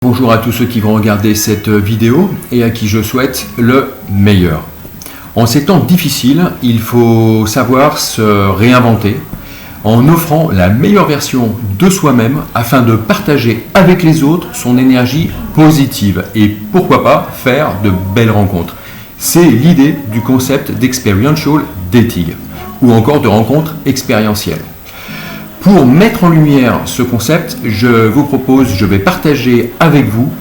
Bonjour à tous ceux qui vont regarder cette vidéo et à qui je souhaite le meilleur. En ces temps difficiles, il faut savoir se réinventer en offrant la meilleure version de soi-même afin de partager avec les autres son énergie positive et pourquoi pas faire de belles rencontres. C'est l'idée du concept d'experiential dating ou encore de rencontres expérientielles. Pour mettre en lumière ce concept, je vais partager avec vous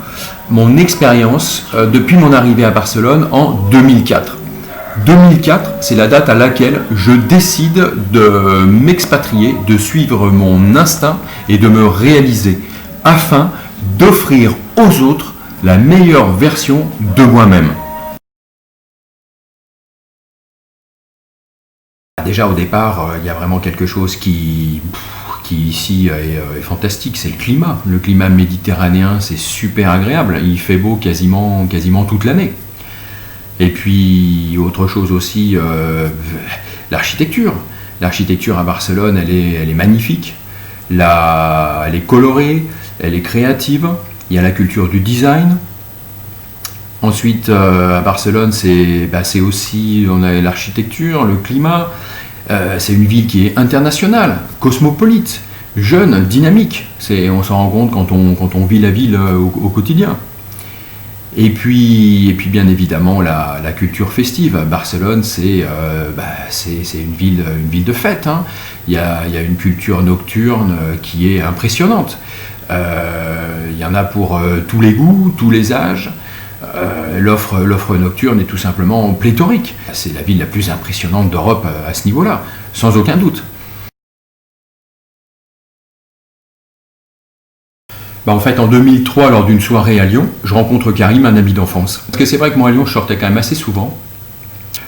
mon expérience depuis mon arrivée à Barcelone en 2004. 2004, c'est la date à laquelle je décide de m'expatrier, de suivre mon instinct et de me réaliser afin d'offrir aux autres la meilleure version de moi-même. Déjà au départ, il y a vraiment quelque chose qui ici est fantastique, c'est le climat. Le climat méditerranéen, c'est super agréable, il fait beau quasiment toute l'année. Et puis autre chose aussi, l'architecture. L'architecture à Barcelone, elle est magnifique, elle est colorée, elle est créative, il y a la culture du design. Ensuite, à Barcelone, c'est aussi, on a l'architecture, le climat. C'est une ville qui est internationale, cosmopolite, jeune, dynamique. On s'en rend compte quand on vit la ville au quotidien. Et puis bien évidemment, la culture festive. Barcelone, c'est une ville de fête. Hein. Il y a une culture nocturne qui est impressionnante. Il y en a pour tous les goûts, tous les âges. L'offre nocturne est tout simplement pléthorique. C'est la ville la plus impressionnante d'Europe à ce niveau-là, sans aucun doute. En fait, en 2003, lors d'une soirée à Lyon, je rencontre Karim, un ami d'enfance. Parce que c'est vrai que moi à Lyon, je sortais quand même assez souvent.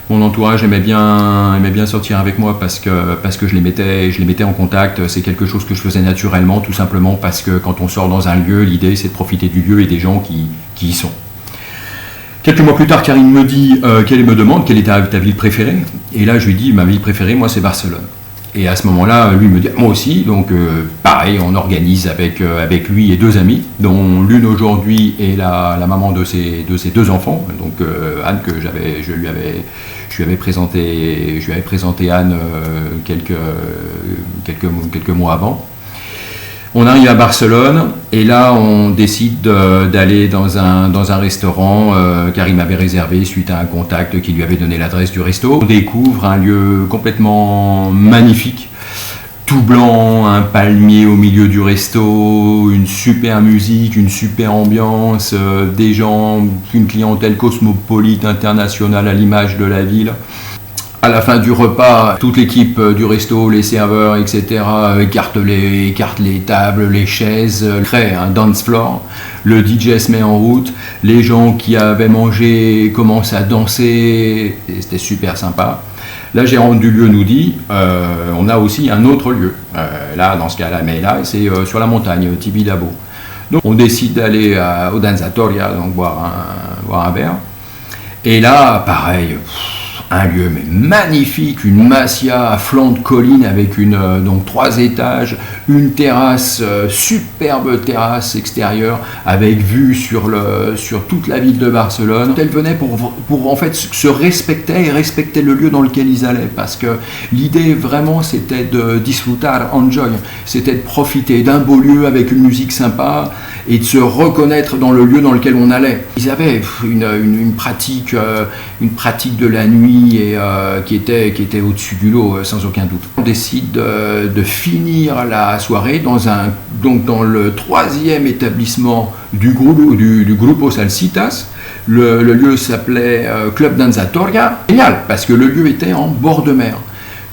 Mon entourage aimait bien sortir avec moi parce que je les mettais en contact. C'est quelque chose que je faisais naturellement, tout simplement parce que quand on sort dans un lieu, l'idée c'est de profiter du lieu et des gens qui y sont. Quelques mois plus tard, Karim me demande quelle est ta ville préférée. Et là, je lui dis, ma ville préférée, moi, c'est Barcelone. Et à ce moment-là, lui me dit, moi aussi. Donc, pareil, on organise avec lui et deux amis, dont l'une aujourd'hui est la maman de ses deux enfants. Donc, Anne, que je lui avais présenté Anne quelques mois avant. On arrive à Barcelone et là on décide d'aller dans un restaurant Karim avait réservé suite à un contact qui lui avait donné l'adresse du resto. On découvre un lieu complètement magnifique, tout blanc, un palmier au milieu du resto, une super musique, une super ambiance, des gens, une clientèle cosmopolite internationale à l'image de la ville. À la fin du repas, toute l'équipe du resto, les serveurs, etc. écartent les tables, les chaises, crée un dance floor. Le DJ se met en route. Les gens qui avaient mangé commencent à danser. C'était super sympa. La gérante du lieu nous dit, on a aussi un autre lieu. Là, dans ce cas-là, mais là, c'est sur la montagne, Tibidabo. Donc, on décide d'aller au Danzatoria, donc boire un verre. Et là, pareil. Un lieu mais magnifique, une massia à flanc de colline avec donc 3 étages, une terrasse, superbe terrasse extérieure avec vue sur toute la ville de Barcelone. Elle venait pour en fait se respecter et respecter le lieu dans lequel ils allaient parce que l'idée vraiment c'était de disfrutar, enjoy, c'était de profiter d'un beau lieu avec une musique sympa et de se reconnaître dans le lieu dans lequel on allait. Ils avaient une pratique de la nuit et qui était au-dessus du lot sans aucun doute. On décide de finir la soirée dans le 3e établissement du Grupo Salsitas. Le lieu s'appelait Club Danzatoria. Génial, parce que le lieu était en bord de mer.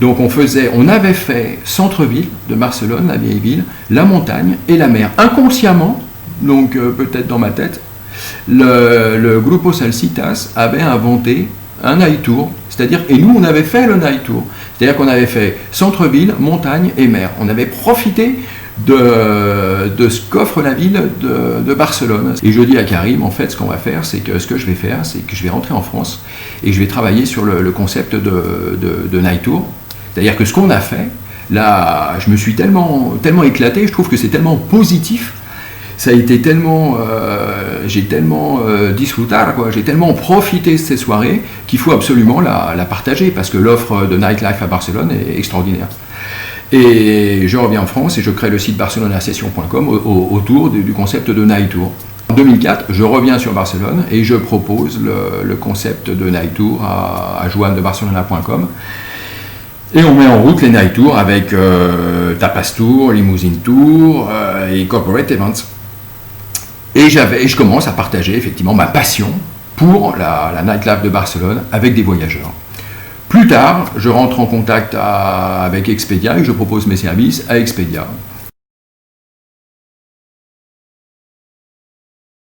Donc on avait fait centre-ville de Barcelone, la vieille ville, la montagne et la mer. Inconsciemment, donc peut-être dans ma tête, le Grupo Salsitas avait inventé un night tour, et nous on avait fait le night tour, c'est-à-dire qu'on avait fait centre-ville, montagne et mer. On avait profité de ce qu'offre la ville de Barcelone. Et je dis à Karim, en fait, ce que je vais rentrer en France et je vais travailler sur le concept de night tour. C'est-à-dire que ce qu'on a fait, là, je me suis tellement éclaté, je trouve que c'est tellement positif ça a été tellement, j'ai tellement disfrutar, quoi, j'ai tellement profité de ces soirées qu'il faut absolument la partager parce que l'offre de nightlife à Barcelone est extraordinaire. Et je reviens en France et je crée le site barcelonasession.com autour du concept de Night Tour. En 2004, je reviens sur Barcelone et je propose le concept de Night Tour à Joan de Barcelona.com. Et on met en route les Night Tours avec Tapas Tour, Limousine Tour et Corporate Events. Et je commence à partager effectivement ma passion pour la nightlife de Barcelone avec des voyageurs. Plus tard, je rentre en contact avec Expedia et je propose mes services à Expedia.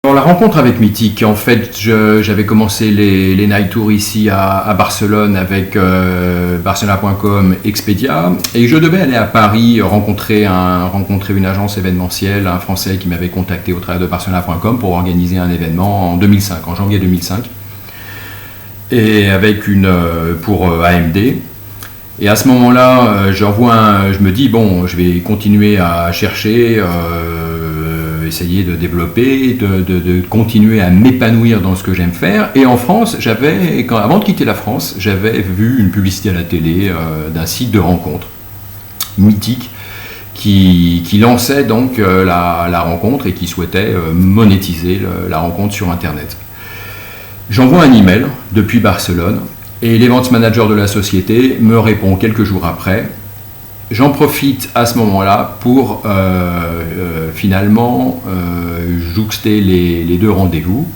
Alors, la rencontre avec Mythique, en fait, j'avais commencé les night tours ici à Barcelone avec Barcelona.com, Expedia, et je devais aller à Paris rencontrer une agence événementielle, un Français qui m'avait contacté au travers de Barcelona.com pour organiser un événement en janvier 2005, et pour AMD. Et à ce moment-là, je me dis, bon, je vais continuer à chercher, essayer de développer, de continuer à m'épanouir dans ce que j'aime faire. Et en France, avant de quitter la France, j'avais vu une publicité à la télé d'un site de rencontre Mythique qui lançait donc la rencontre et qui souhaitait monétiser la rencontre sur Internet. J'envoie un email depuis Barcelone et l'event manager de la société me répond quelques jours après. J'en profite à ce moment-là pour finalement jouxter les deux rendez-vous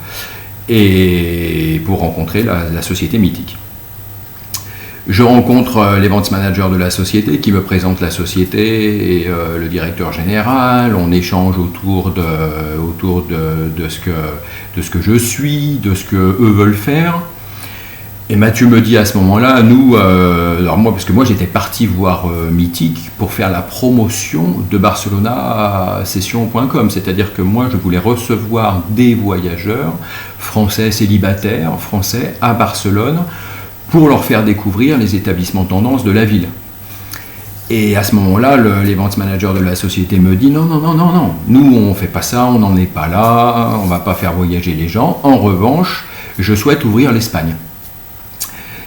et pour rencontrer la société Mythique. Je rencontre l'event manager de la société qui me présente la société et le directeur général. On échange autour de ce que je suis, de ce que eux veulent faire. Et Mathieu me dit à ce moment-là, alors moi, parce que moi j'étais parti voir Mythique pour faire la promotion de barcelonasession.com, c'est-à-dire que moi je voulais recevoir des voyageurs français célibataires, français à Barcelone, pour leur faire découvrir les établissements tendance de la ville. Et à ce moment-là, l'event manager de la société me dit non, nous on fait pas ça, on n'en est pas là, on va pas faire voyager les gens. En revanche, je souhaite ouvrir l'Espagne.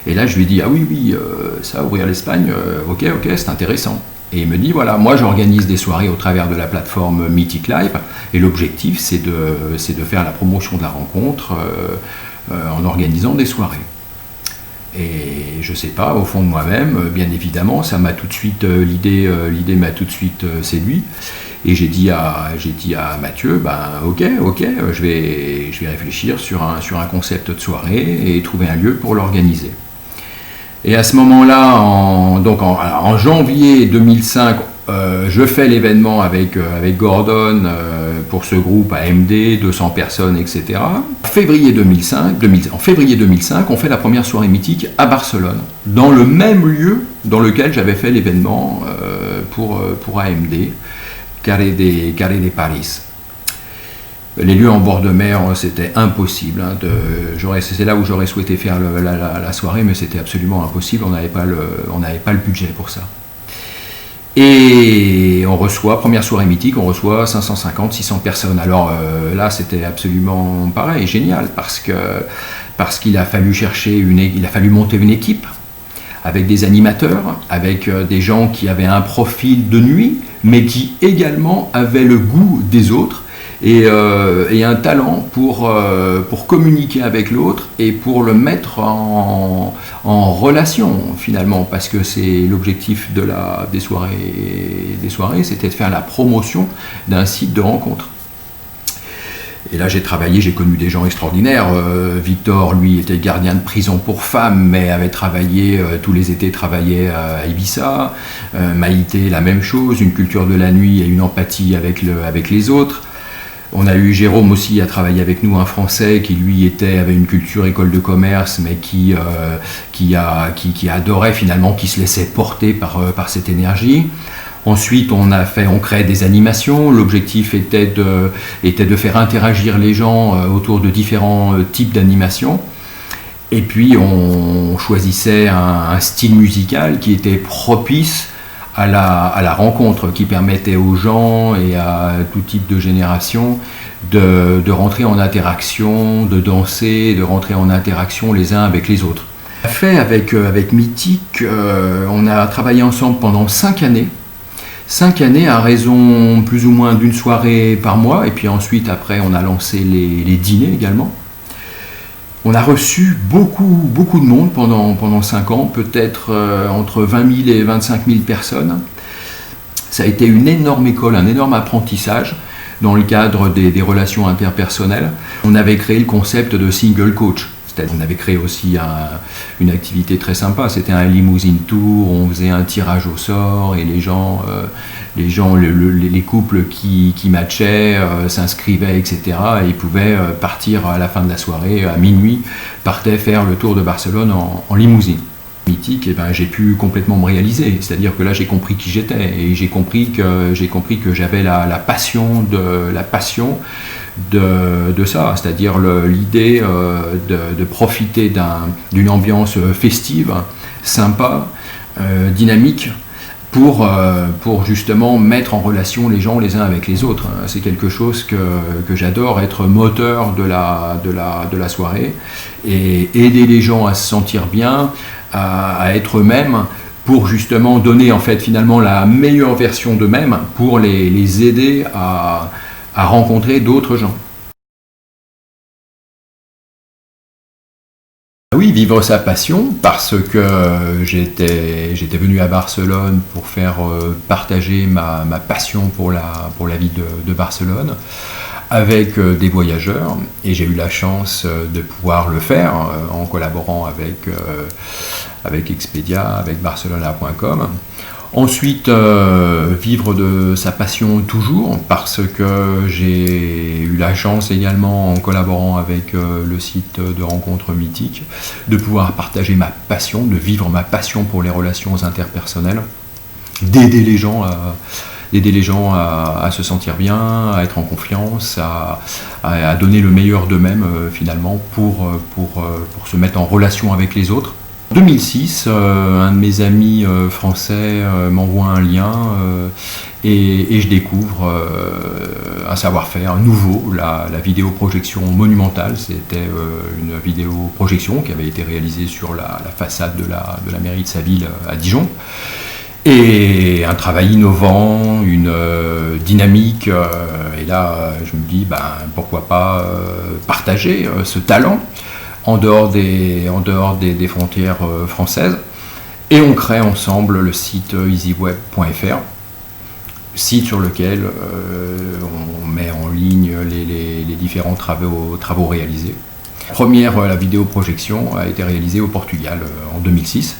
Et là, je lui dis, ah oui, ça, ouvrir l'Espagne, ok, c'est intéressant. Et il me dit, voilà, moi j'organise des soirées au travers de la plateforme Mythique Live, et l'objectif, c'est de faire la promotion de la rencontre en organisant des soirées. Et je sais pas, au fond de moi-même, bien évidemment, ça m'a tout de suite, l'idée m'a tout de suite séduit. Et j'ai dit à Mathieu, ok, je vais réfléchir sur un concept de soirée et trouver un lieu pour l'organiser. Et à ce moment-là, en janvier 2005, je fais l'événement avec Gordon pour ce groupe AMD, 200 personnes, etc. En février 2005, on fait la première soirée mythique à Barcelone, dans le même lieu dans lequel j'avais fait l'événement pour AMD, Carré de Paris. Les lieux en bord de mer, c'était impossible. C'est là où j'aurais souhaité faire la soirée, mais c'était absolument impossible. On n'avait pas le budget pour ça. Et première soirée mythique, on reçoit 550, 600 personnes. Alors là, c'était absolument pareil, génial, parce qu'il a fallu monter une équipe avec des animateurs, avec des gens qui avaient un profil de nuit, mais qui également avaient le goût des autres et un talent pour communiquer avec l'autre et pour le mettre en relation finalement, parce que c'est l'objectif des soirées, c'était de faire la promotion d'un site de rencontre. Et là j'ai connu des gens extraordinaires. Victor, lui, était gardien de prison pour femmes, mais avait travaillé, tous les étés travaillait à Ibiza. Maïté, la même chose, une culture de la nuit et une empathie avec les autres. On a eu Jérôme aussi à travailler avec nous, un Français qui lui avait une culture école de commerce, mais qui adorait finalement, qui se laissait porter par cette énergie. Ensuite, on crée des animations. L'objectif était de faire interagir les gens autour de différents types d'animations. Et puis, on choisissait un style musical qui était propice à la rencontre, qui permettait aux gens et à tout type de génération de rentrer en interaction, de danser, de rentrer en interaction les uns avec les autres. Fait avec Mythique, on a travaillé ensemble pendant 5 années. 5 années à raison plus ou moins d'une soirée par mois, et puis ensuite après on a lancé les dîners également. On a reçu beaucoup de monde pendant 5 ans, peut-être entre 20 000 et 25 000 personnes. Ça a été une énorme école, un énorme apprentissage dans le cadre des relations interpersonnelles. On avait créé le concept de single coach. On avait créé aussi une activité très sympa, c'était un limousine tour, on faisait un tirage au sort et les couples qui matchaient s'inscrivaient, etc. Et ils pouvaient partir à la fin de la soirée, à minuit, partaient faire le tour de Barcelone en limousine. Mythique, et ben, j'ai pu complètement me réaliser, c'est-à-dire que là j'ai compris qui j'étais et j'ai compris que j'avais la passion de ça, c'est-à-dire l'idée de profiter d'une ambiance festive, sympa, dynamique, pour justement mettre en relation les gens les uns avec les autres. C'est quelque chose que j'adore, être moteur de la soirée et aider les gens à se sentir bien, à être eux-mêmes, pour justement donner en fait finalement la meilleure version d'eux-mêmes, pour les aider à rencontrer d'autres gens. Oui, vivre sa passion, parce que j'étais venu à Barcelone pour faire partager ma passion pour la vie de Barcelone avec des voyageurs, et j'ai eu la chance de pouvoir le faire en collaborant avec Expedia, avec Barcelona.com. Ensuite, vivre de sa passion toujours, parce que j'ai eu la chance également, en collaborant avec le site de rencontres mythiques, de pouvoir partager ma passion, de vivre ma passion pour les relations interpersonnelles, d'aider les gens à se sentir bien, à être en confiance, à donner le meilleur d'eux-mêmes finalement pour se mettre en relation avec les autres. En 2006, un de mes amis français m'envoie un lien et je découvre un savoir-faire nouveau, la vidéoprojection monumentale. C'était une vidéoprojection qui avait été réalisée sur la façade de la mairie de sa ville à Dijon. Et un travail innovant, une dynamique, et là je me dis pourquoi pas partager ce talent en dehors des frontières françaises, et on crée ensemble le site easyweb.fr, site sur lequel on met en ligne les différents travaux réalisés. La vidéoprojection a été réalisée au Portugal en 2006.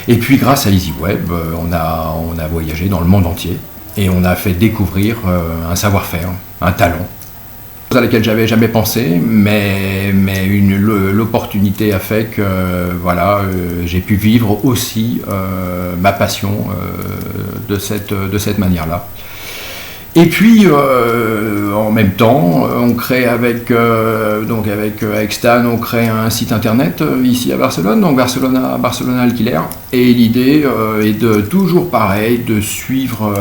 Et puis grâce à EasyWeb, on a voyagé dans le monde entier et on a fait découvrir un savoir-faire, un talent, à laquelle j'avais jamais pensé, mais l'opportunité a fait que j'ai pu vivre aussi ma passion de cette manière-là. Et puis en même temps, on crée avec Stan, on crée un site internet ici à Barcelone, donc Barcelona Alquiler. Et l'idée est de toujours pareil, de suivre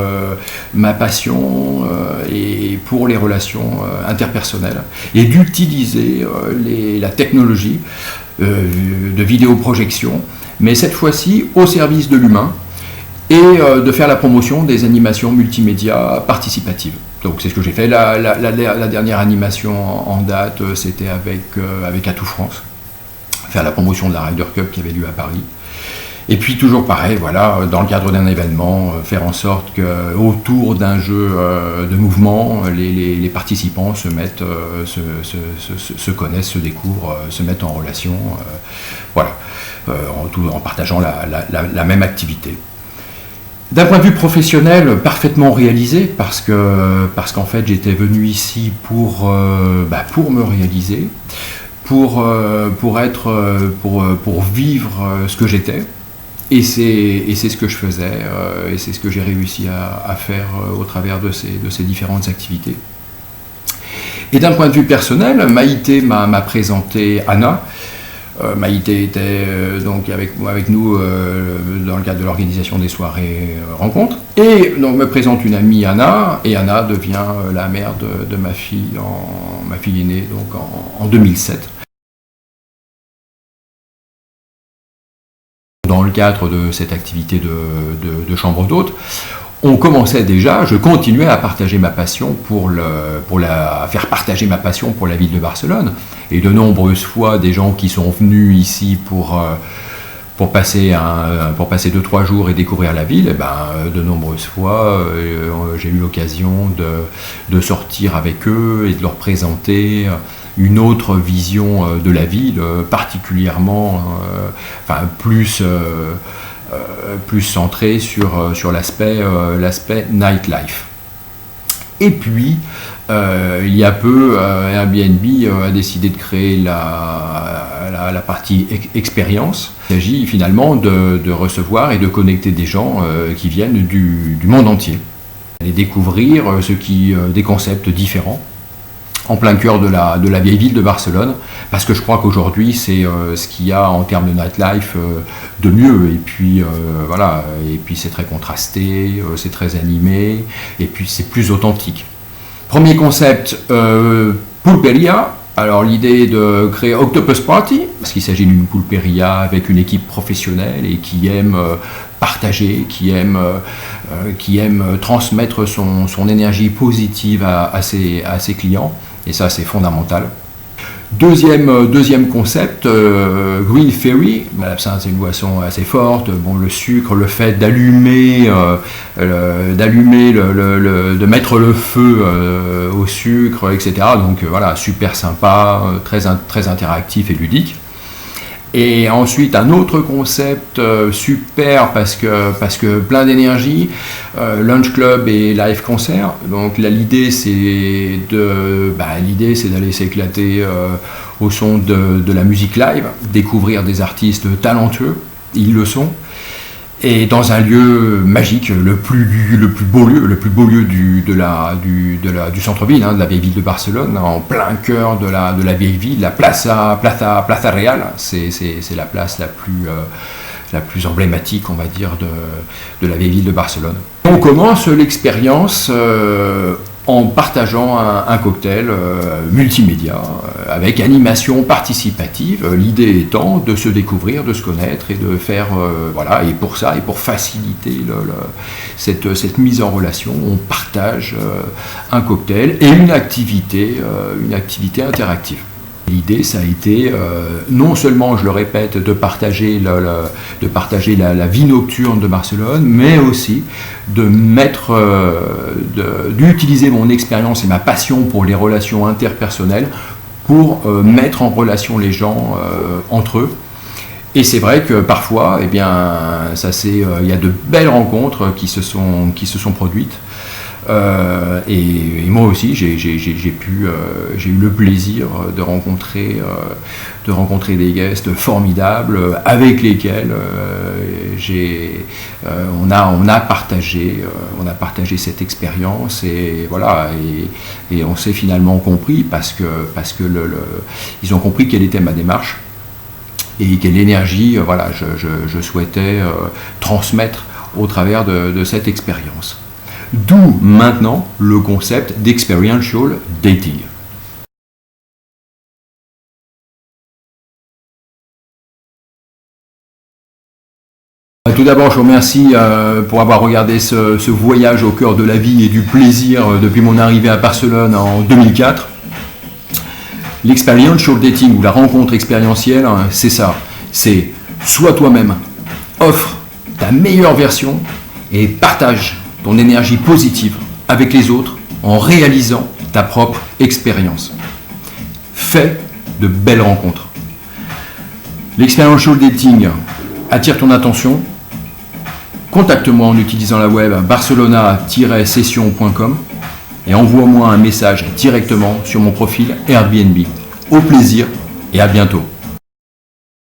ma passion et pour les relations interpersonnelles, et d'utiliser la technologie de vidéoprojection, mais cette fois-ci au service de l'humain, et de faire la promotion des animations multimédia participatives. Donc c'est ce que j'ai fait. La dernière animation en date, c'était avec Atout France, faire la promotion de la Ryder Cup qui avait lieu à Paris. Et puis toujours pareil, dans le cadre d'un événement, faire en sorte qu'autour d'un jeu de mouvement, les participants se connaissent, se découvrent, se mettent en relation, en partageant la même activité. D'un point de vue professionnel, parfaitement réalisé, parce qu'en fait j'étais venu ici pour me réaliser, pour vivre ce que j'étais, et c'est ce que je faisais, et c'est ce que j'ai réussi à faire au travers de ces différentes activités. Et d'un point de vue personnel, Maïté m'a présenté Anna. Maïté était donc avec nous dans le cadre de l'organisation des soirées rencontres. Et donc me présente une amie, Anna, et Anna devient la mère de ma fille, ma fille est née donc en 2007. Dans le cadre de cette activité de chambre d'hôte, je continuais à partager ma passion faire partager ma passion pour la ville de Barcelone. Et de nombreuses fois, des gens qui sont venus ici pour passer 2-3 jours et découvrir la ville, de nombreuses fois, j'ai eu l'occasion de sortir avec eux et de leur présenter une autre vision de la ville, particulièrement, plus centrée sur l'aspect nightlife. Et puis, il y a peu, Airbnb a décidé de créer la partie expérience. Il s'agit finalement de recevoir et de connecter des gens qui viennent du monde entier. Et découvrir des concepts différents en plein cœur de la vieille ville de Barcelone, parce que je crois qu'aujourd'hui c'est ce qu'il y a en termes de nightlife de mieux, et puis c'est très contrasté, c'est très animé, et puis c'est plus authentique. Premier concept, pulperia. Alors l'idée de créer Octopus Party, parce qu'il s'agit d'une pulperia avec une équipe professionnelle et qui aime partager, qui aime transmettre son énergie positive à ses clients. Et ça, c'est fondamental. Deuxième concept, Green Fairy. L'absinthe, c'est une boisson assez forte. Bon, le sucre, le fait d'allumer, de mettre le feu au sucre, etc. Donc voilà, super sympa, très interactif et ludique. Et ensuite un autre concept super parce que plein d'énergie, lunch club et live concert. Donc là l'idée c'est d'aller s'éclater au son de la musique live, découvrir des artistes talentueux, ils le sont, et dans un lieu magique, le plus beau lieu du centre-ville, de la vieille ville de Barcelone, en plein cœur de la vieille ville, la Plaza Real, c'est la place la plus emblématique, on va dire, de la vieille ville de Barcelone. On commence l'expérience en partageant un cocktail multimédia avec animation participative, l'idée étant de se découvrir, de se connaître et de faire, et pour ça, et pour faciliter cette mise en relation, on partage un cocktail et une activité interactive. L'idée, ça a été non seulement, je le répète, de partager la vie nocturne de Barcelone, mais aussi d'utiliser mon expérience et ma passion pour les relations interpersonnelles pour mettre en relation les gens entre eux. Et c'est vrai que parfois, il y a de belles rencontres qui se sont produites. Et moi aussi, j'ai eu le plaisir de rencontrer des guests formidables avec lesquels on a partagé cette expérience, et voilà, et on s'est finalement compris parce que ils ont compris quelle était ma démarche et quelle énergie je souhaitais transmettre au travers de cette expérience. D'où maintenant le concept d'experiential dating. Tout d'abord, je vous remercie pour avoir regardé ce voyage au cœur de la vie et du plaisir depuis mon arrivée à Barcelone en 2004. L'experiential dating, ou la rencontre expérientielle, c'est ça. C'est sois toi-même, offre ta meilleure version et partage ton énergie positive avec les autres en réalisant ta propre expérience. Fais de belles rencontres. L'experiential dating attire ton attention. Contacte-moi en utilisant la web barcelona-session.com et envoie-moi un message directement sur mon profil Airbnb. Au plaisir et à bientôt.